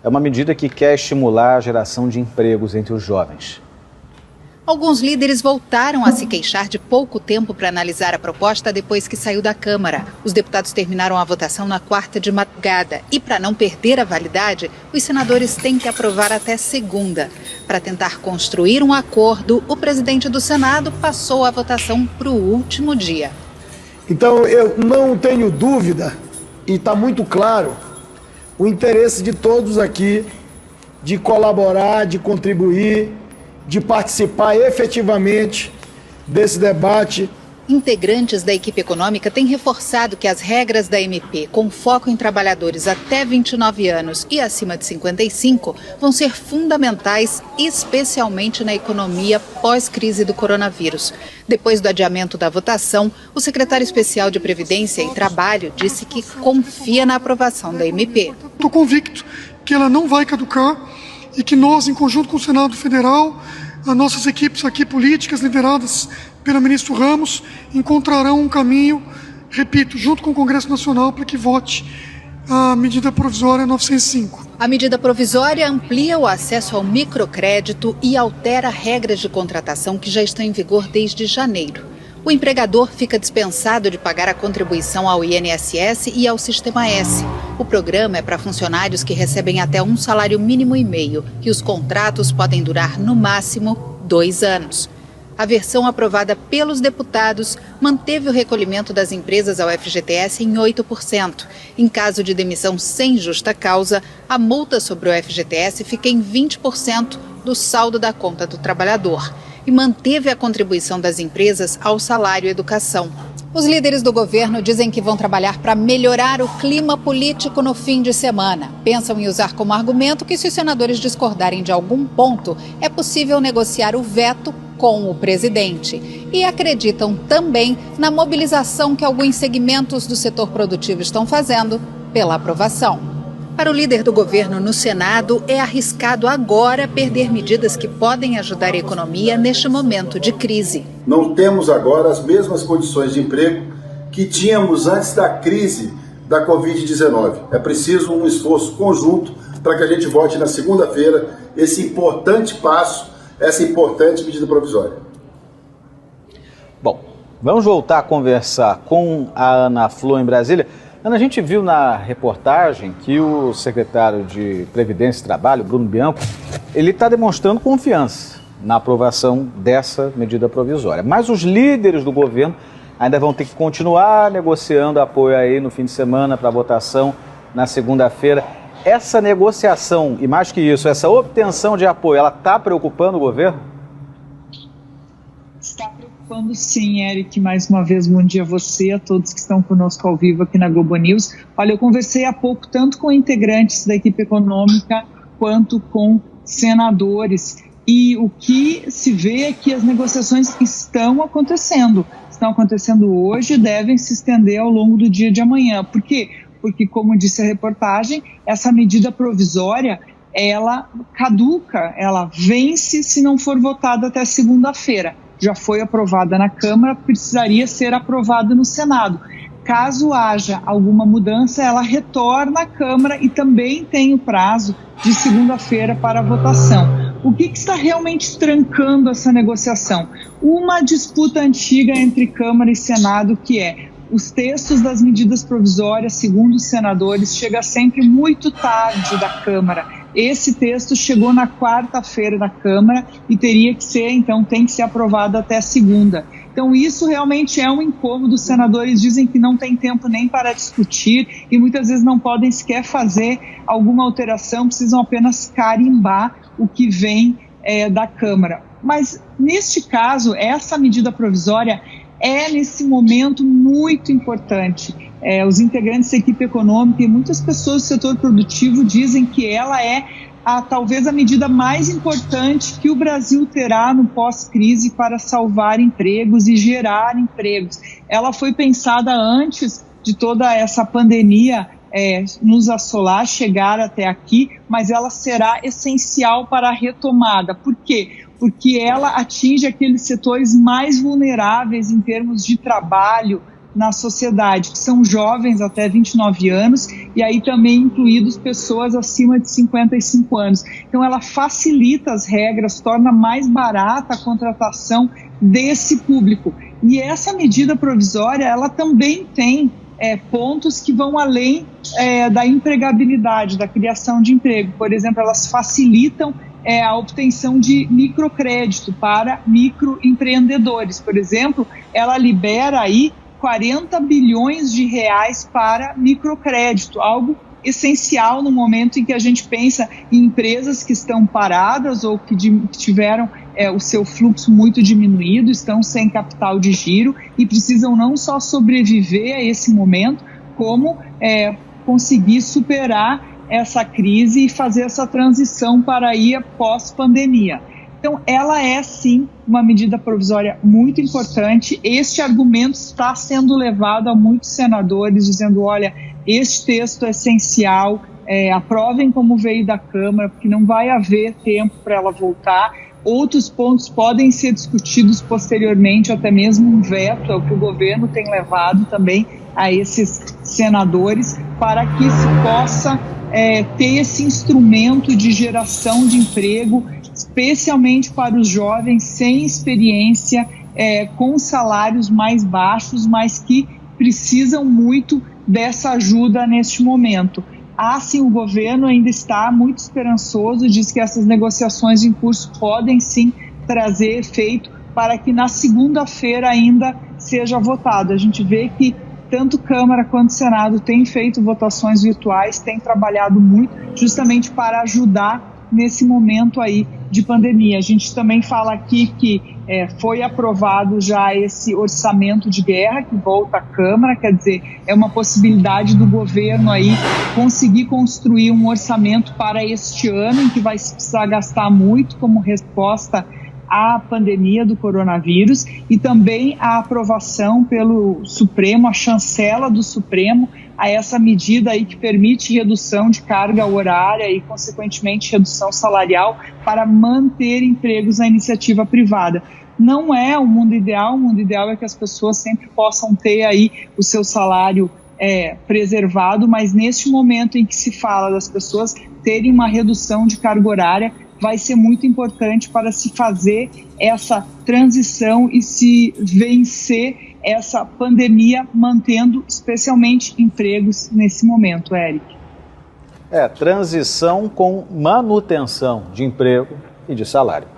é uma medida que quer estimular a geração de empregos entre os jovens. Alguns líderes voltaram a se queixar de pouco tempo para analisar a proposta depois que saiu da Câmara. Os deputados terminaram a votação na quarta de madrugada e, para não perder a validade, os senadores têm que aprovar até segunda. Para tentar construir um acordo, o presidente do Senado passou a votação para o último dia. Então, eu não tenho dúvida, e está muito claro, o interesse de todos aqui de colaborar, de contribuir, de participar efetivamente desse debate. Integrantes da equipe econômica têm reforçado que as regras da MP, com foco em trabalhadores até 29 anos e acima de 55, vão ser fundamentais, especialmente na economia pós-crise do coronavírus. Depois do adiamento da votação, o secretário especial de Previdência e Trabalho disse que confia na aprovação da MP. Estou convicto que ela não vai caducar e que nós, em conjunto com o Senado Federal, as nossas equipes aqui políticas lideradas pelo ministro Ramos, encontrarão um caminho, repito, junto com o Congresso Nacional, para que vote a medida provisória 905. A medida provisória amplia o acesso ao microcrédito e altera regras de contratação que já estão em vigor desde janeiro. O empregador fica dispensado de pagar a contribuição ao INSS e ao Sistema S. O programa é para funcionários que recebem até um salário mínimo e meio e os contratos podem durar, no máximo, 2 anos. A versão aprovada pelos deputados manteve o recolhimento das empresas ao FGTS em 8%. Em caso de demissão sem justa causa, a multa sobre o FGTS fica em 20% do saldo da conta do trabalhador. E manteve a contribuição das empresas ao salário educação. Os líderes do governo dizem que vão trabalhar para melhorar o clima político no fim de semana. Pensam em usar como argumento que, se os senadores discordarem de algum ponto, é possível negociar o veto com o presidente. E acreditam também na mobilização que alguns segmentos do setor produtivo estão fazendo pela aprovação. Para o líder do governo no Senado, é arriscado agora perder medidas que podem ajudar a economia neste momento de crise. Não temos agora as mesmas condições de emprego que tínhamos antes da crise da Covid-19. É preciso um esforço conjunto para que a gente vote na segunda-feira esse importante passo, essa importante medida provisória. Bom, vamos voltar a conversar com a Ana Flor em Brasília. Ana, a gente viu na reportagem que o secretário de Previdência e Trabalho, Bruno Bianco, ele está demonstrando confiança na aprovação dessa medida provisória. Mas os líderes do governo ainda vão ter que continuar negociando apoio aí no fim de semana para a votação na segunda-feira. Essa negociação, e mais que isso, essa obtenção de apoio, ela está preocupando o governo? Está preocupando sim, Eric. Mais uma vez, bom dia a você, a todos que estão conosco ao vivo aqui na Globo News. Olha, eu conversei há pouco tanto com integrantes da equipe econômica quanto com senadores. E o que se vê é que as negociações estão acontecendo hoje e devem se estender ao longo do dia de amanhã. Por quê? Porque, como disse a reportagem, essa medida provisória, ela caduca, ela vence se não for votada até segunda-feira. Já foi aprovada na Câmara, precisaria ser aprovada no Senado. Caso haja alguma mudança, ela retorna à Câmara e também tem o prazo de segunda-feira para a votação. O que está realmente trancando essa negociação? Uma disputa antiga entre Câmara e Senado, que é os textos das medidas provisórias, segundo os senadores, chega sempre muito tarde da Câmara. Esse texto chegou na quarta-feira da Câmara e teria que ser, então, tem que ser aprovado até segunda. Então, isso realmente é um incômodo. Os senadores dizem que não tem tempo nem para discutir e muitas vezes não podem sequer fazer alguma alteração, precisam apenas carimbar o que vem da Câmara. Mas, neste caso, essa medida provisória é, nesse momento, muito importante. Os integrantes da equipe econômica e muitas pessoas do setor produtivo dizem que ela é talvez a medida mais importante que o Brasil terá no pós-crise para salvar empregos e gerar empregos. Ela foi pensada antes de toda essa pandemia nos assolar, chegar até aqui, mas ela será essencial para a retomada. Por quê? Porque ela atinge aqueles setores mais vulneráveis em termos de trabalho, na sociedade, que são jovens até 29 anos, e aí também incluídos pessoas acima de 55 anos. Então ela facilita as regras, torna mais barata a contratação desse público. E essa medida provisória, ela também tem pontos que vão além da empregabilidade, da criação de emprego. Por exemplo, elas facilitam a obtenção de microcrédito para microempreendedores. Por exemplo, ela libera aí 40 bilhões de reais para microcrédito, algo essencial no momento em que a gente pensa em empresas que estão paradas ou que tiveram o seu fluxo muito diminuído, estão sem capital de giro e precisam não só sobreviver a esse momento, como conseguir superar essa crise e fazer essa transição para aí pós-pandemia. Então, ela é, sim, uma medida provisória muito importante. Este argumento está sendo levado a muitos senadores, dizendo, olha, este texto é essencial, aprovem como veio da Câmara, porque não vai haver tempo para ela voltar. Outros pontos podem ser discutidos posteriormente, até mesmo um veto, é o que o governo tem levado também a esses senadores, para que se possa ter esse instrumento de geração de emprego, especialmente para os jovens sem experiência, com salários mais baixos, mas que precisam muito dessa ajuda neste momento. Assim, o governo ainda está muito esperançoso, diz que essas negociações em curso podem sim trazer efeito para que na segunda-feira ainda seja votado. A gente vê que tanto Câmara quanto Senado têm feito votações virtuais, têm trabalhado muito justamente para ajudar nesse momento aí de pandemia. A gente também fala aqui que foi aprovado já esse orçamento de guerra que volta à Câmara, quer dizer, é uma possibilidade do governo aí conseguir construir um orçamento para este ano, em que vai precisar gastar muito como resposta à pandemia do coronavírus, e também a aprovação pelo Supremo, a chancela do Supremo, a essa medida aí que permite redução de carga horária e, consequentemente, redução salarial para manter empregos na iniciativa privada. Não é o mundo ideal é que as pessoas sempre possam ter aí o seu salário preservado, mas neste momento em que se fala das pessoas terem uma redução de carga horária, vai ser muito importante para se fazer essa transição e se vencer essa pandemia, mantendo especialmente empregos nesse momento, Eric. Transição com manutenção de emprego e de salário.